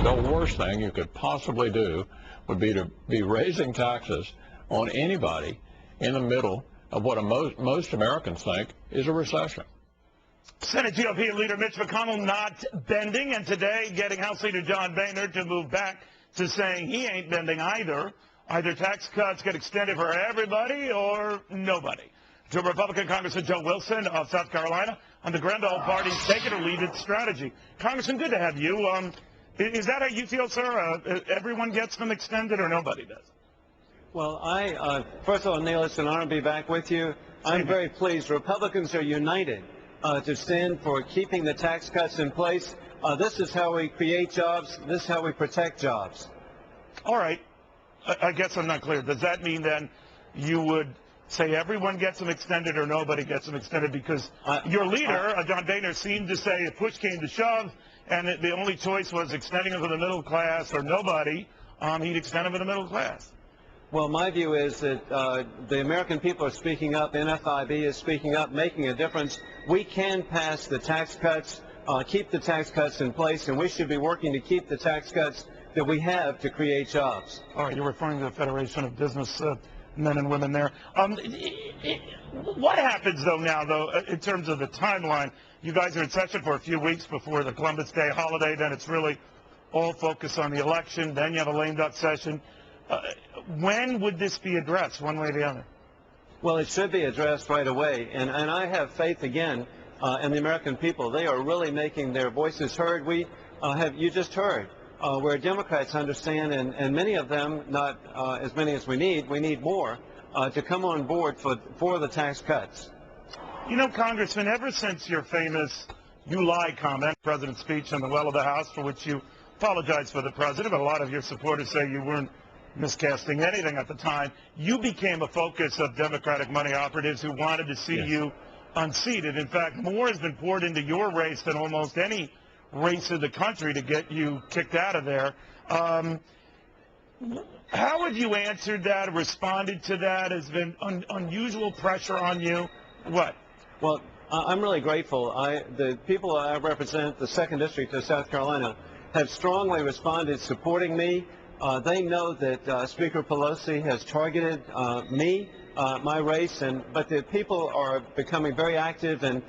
The worst thing you could possibly do would be to be raising taxes on anybody in the middle of what most Americans think is a recession. Senate GOP leader Mitch McConnell not bending, and today getting House Leader John Boehner to move back to saying he ain't bending either. Either tax cuts get extended for everybody or nobody. To Republican Congressman Joe Wilson of South Carolina on the Grand Old Party's take it or leave it strategy. Congressman, good to have you. Is that how you feel, sir? Everyone gets them extended or nobody does? Well, first of all, Neil, it's an honor to be back with you. I'm very pleased. Republicans are united to stand for keeping the tax cuts in place. This is how we create jobs. This is how we protect jobs. All right. I guess I'm not clear. Does that mean then you would say everyone gets them extended or nobody gets them extended? Because your leader, John Boehner, seemed to say if push came to shove and the only choice was extending them to the middle class or nobody, he'd extend them to the middle class. Well, my view is that the American people are speaking up. NFIB is speaking up, making a difference. We can pass the tax cuts, keep the tax cuts in place, and we should be working to keep the tax cuts that we have to create jobs. All right, you're referring to the Federation of Business men and women there. What happens, though, in terms of the timeline? You guys are in session for a few weeks before the Columbus Day holiday. Then it's really all focused on the election. Then you have a lame duck session. When would this be addressed, one way or the other? Well, it should be addressed right away. And I have faith, again, in the American people. They are really making their voices heard. You just heard. Where Democrats understand, and many of them, not as many as we need more, to come on board for the tax cuts. You know, Congressman, ever since your famous "you lie" comment, President's speech in the well of the House, for which you apologized for the President, but a lot of your supporters say you weren't miscasting anything at the time, you became a focus of Democratic money operatives who wanted to see you unseated. In fact, more has been poured into your race than almost any race in the country to get you kicked out of there. How have you answered that, responded to that? Has been unusual pressure on you? What? Well, I'm really grateful. The people I represent, the 2nd District of South Carolina, have strongly responded, supporting me. They know that Speaker Pelosi has targeted me, my race, but the people are becoming very active, and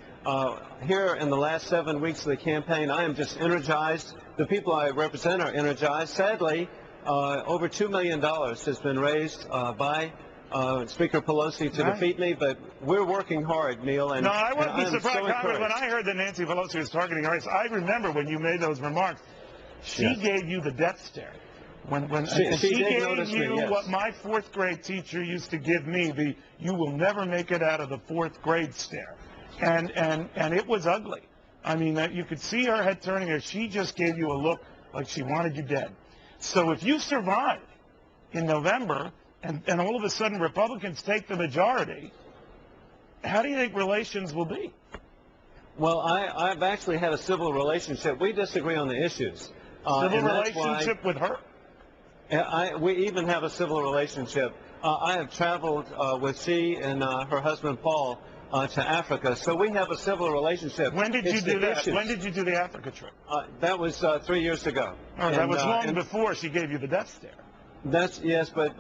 here in the last 7 weeks of the campaign, I am just energized. The people I represent are energized. Sadly, over $2 million has been raised by Speaker Pelosi to defeat me, but we're working hard, Neil. And, no, I wouldn't be surprised, so Congress, when I heard that Nancy Pelosi was targeting your race. I remember when you made those remarks. She gave you the death stare. She gave you what my 4th grade teacher used to give me, the "you will never make it out of the 4th grade" stare. And it was ugly. I mean, you could see her head turning her. She just gave you a look like she wanted you dead. So if you survive in November and all of a sudden Republicans take the majority, how do you think relations will be? Well, I've actually had a civil relationship. We disagree on the issues. Civil relationship with her? We even have a civil relationship. I have traveled with she and her husband, Paul, to Africa. So we have a civil relationship. When did you do that? When did you do the Africa trip? That was 3 years ago. Oh, that was long before she gave you the death stare. Yes, but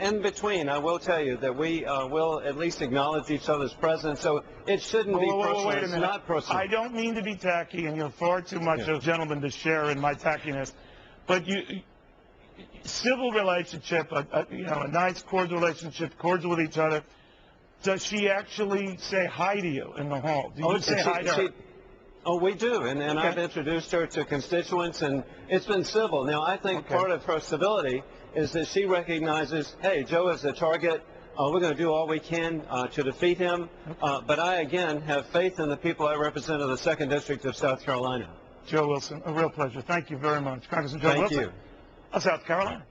in between, I will tell you that we will at least acknowledge each other's presence. So it shouldn't be personal. Wait a minute. It's not personal. I don't mean to be tacky, and you're far too much a gentleman to share in my tackiness. But civil relationship, a nice, cordial relationship, cordial with each other. Does she actually say hi to you in the hall? Do you say hi to her? Oh, we do, and I've introduced her to constituents, and it's been civil. Now, I think part of her civility is that she recognizes, hey, Joe is a target. We're going to do all we can to defeat him. But I, again, have faith in the people I represent in the 2nd District of South Carolina. Joe Wilson, a real pleasure. Thank you very much. Congressman Joe Wilson. Thank you. Of South Carolina.